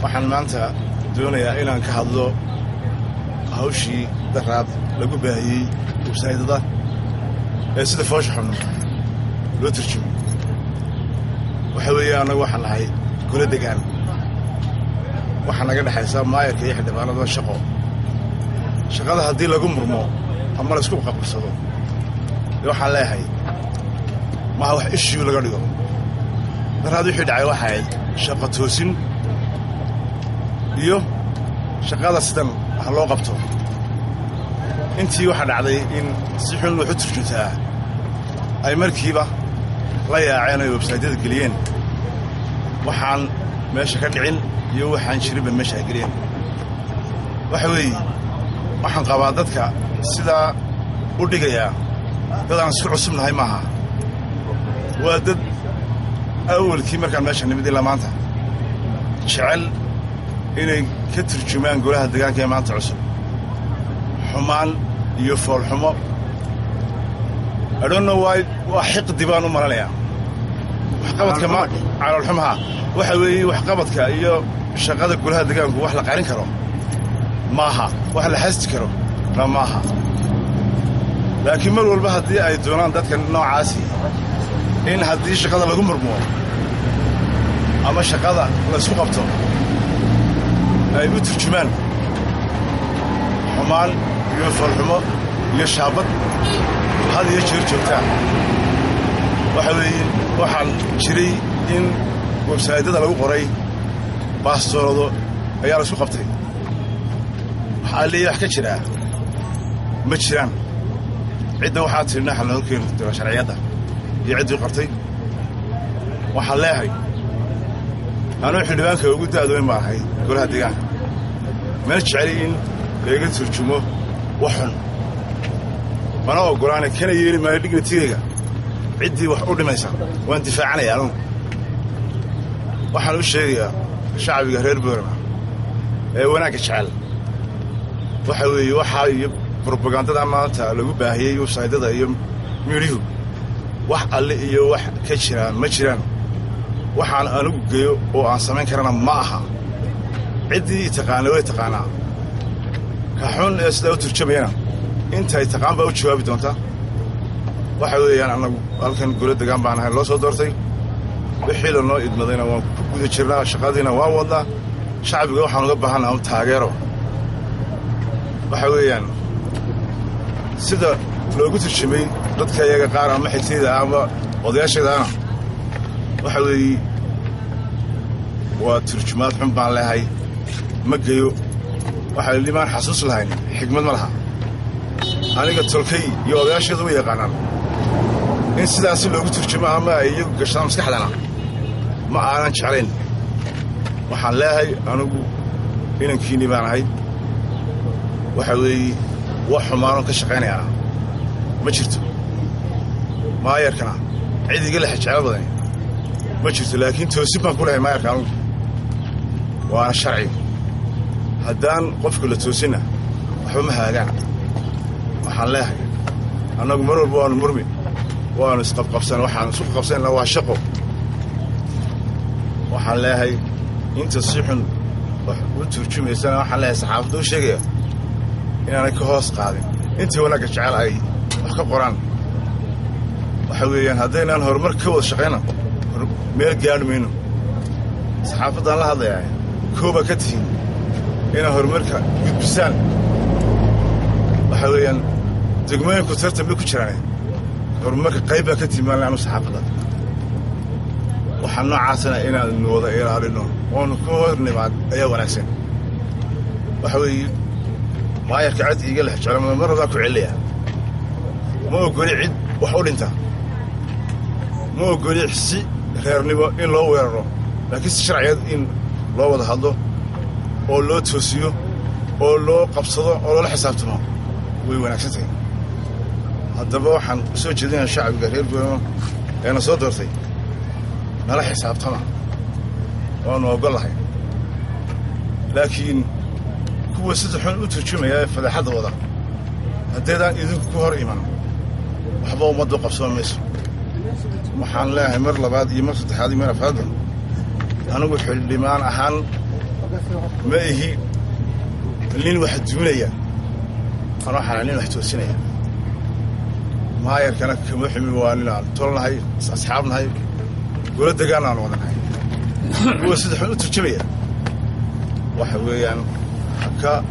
waxaan maanta doonayaa inaan ka hadlo hawshii daraad lagu baahiyey websaydada ee sida foosha xun loo turjumo waxa weeye annagu waxaan nahay golo degaan waxaa naga dhexaysa maayarka iyo xildhibaanada shaqada haddii lagu murmo ama la isku qabqabsado waxaan leeyahay maha wax issue laga dhigo daraad wixii dhacay waxay ahayd shaqo toosin iyo shaqada sidan ha loo qabto intii waxaa dhacday in si xun wax u turjuntaa ay markiiba la yaaceen ay websaydyada geliyeen waxaan meesha ka dhicin iyo waxaan jirinba meesha ay geliyeen waxa weeye waxaan qabaa dadka sidaa u dhigayaa dad aan isku cusubnahay maaha waa dad awalkii markaan meesha nimid ilaa maanta jecel inay ka turjumaan golaha deegaanka ee maanta cusub xumaan iyo foolxumo I don't know why waa xiqdi baan u malanayaa waxqabadka caloolxumaha waxa weeye waxqabadka iyo shaqada golaha deegaanku wax la qarin karo maaha wax la xasti karo maaha laakiin mar walba haddii ay doonaan dadka noocaasi in haddii shaqada lagu murmo ama shaqada la isku qabto ay u turjumaan xumaan iyo foolxumo iyo shaabad had iyo jeer joogtaa waxa weeye waxaan jiray in websaydyada lagu qoray baastoorado ayaa la isku qabtay waxaa leeyahay wax ka jiraa ma jiraan cidda waxaa tirina xal loo keeni doona sharciyadda iyo ciddii qortay waxaan leeyahay anuu xildhibaanka ugu da'doyn baan ahay golaha deegaanka meel jeceli in laga turjumo wax xun mana oggolaana kana yeeli maayo dignitigayga ciddii wax u dhimaysa waan difaacanaya anugu waxaan u sheegayaa shacbiga reer boorama ee wanaagga jecel waxa weeye waxaa iyo brobagandada maanta lagu baahiyey websaydyada iyo miidiyuhu wax alle iyo wax ka jiraan ma jiraan waxaan anugu geeyo oo aan samayn karana ma aha ciddii taqaana way taqaanaa ka xun ee sidaa u turjamayana intay taqaan baa u jawaabi doontaa waxa weeyaan annagu halkan golo degaan baan ahay loo soo doortay wixii lanoo idmadayna waan ku guda jirnaa shaqadiina waan wadnaa shacbiga waxaan uga baahannaha un taageero waxa weeyaan sida loogu turjumay dadka iyaga qaar ama xigtayda ama odayaashaydaana waxa weeye waa turjumaad xun baan leehay ma geyo waxaa limaan xasuus lahayn xigmad ma laha aniga tolkay iyo odayaasheedu ma yaqaanaan in sidaasi loogu turjumo ama ay iyagu gashadaan maskaxdana ma aanan jeclayn waxaan leeyahay anugu inankiinni baan ahay waxa weeye wax xumaanoon ka shaqaynayaana ma jirto maayarkana cid iga lexa jecel badani ma jirto laakiin toosin baan ku lehay maayarka anugu waana sharci haddaan qofka la toosinna waxba ma haagaan waxaan leeyahay annagu mar walba waanu murmi waanu isqabqabsan waxaan isku qabsanna waa shaqo waxaan leeyahay inta si xun wax u turjumaysana waxaan leeyahay saxaafadda u sheegaya inaanay ka hoos qaadin intii wanaagga jecel ay wax ka qoraan waxa weeyaan haddaynaan horumar ka wada shaqayna meel gaadhi mayno saxaafaddaan la hadlayaa kooba ka tihiin inay horumarka gudbisaan waxa weeyaan degmooyinku tartan bay ku jiraan horumarka qayb baa ka timaan anu saxaafadda waxaa noocaasana inaanu wada ilaalino oonu ka hor nimaad ayaa wanaagsan waxa weeye maayarka cid iiga lex jeclo mar hadaa ku celaya ma ogoli cid wax u dhinta ma ogoli si reernimo in loo weeraro laakiin si sharciyeed in loo wada hadlo oo loo toosiyo oo loo qabsado oo loola xisaabtamo way wanaagsan tahay haddaba waxaan u soo jeedinayaa shacbiga reer boorama eena soo doortay nala xisaabtama waanu ogollahay laakiin kuwa sida xun u turjumaya ee fadeexadda wada haddaydaan idinku ku hor iman waxba ummaddu qabsoo mayso waxaan leeyahay mar labaad iyo mar saddexaad iyo mar afraadba anigu xildhibaan ahaan ما هي لين واحد دونيا أنا حنا لين واحد توسينيا ما يركنا كمحمي واننا طولنا هاي أصحابنا هاي قول دقانا أنا وضعنا هاي هو سيد حلو ترجمية وحويان هكا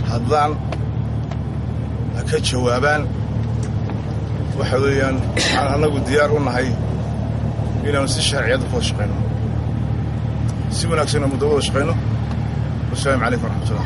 هضان هكا جوابان وحويان أنا قد ديارنا هاي إلى نسي الشرعية فوق شقينه سيبنا كسينا مدور شقينه والسلام عليكم ورحمة الله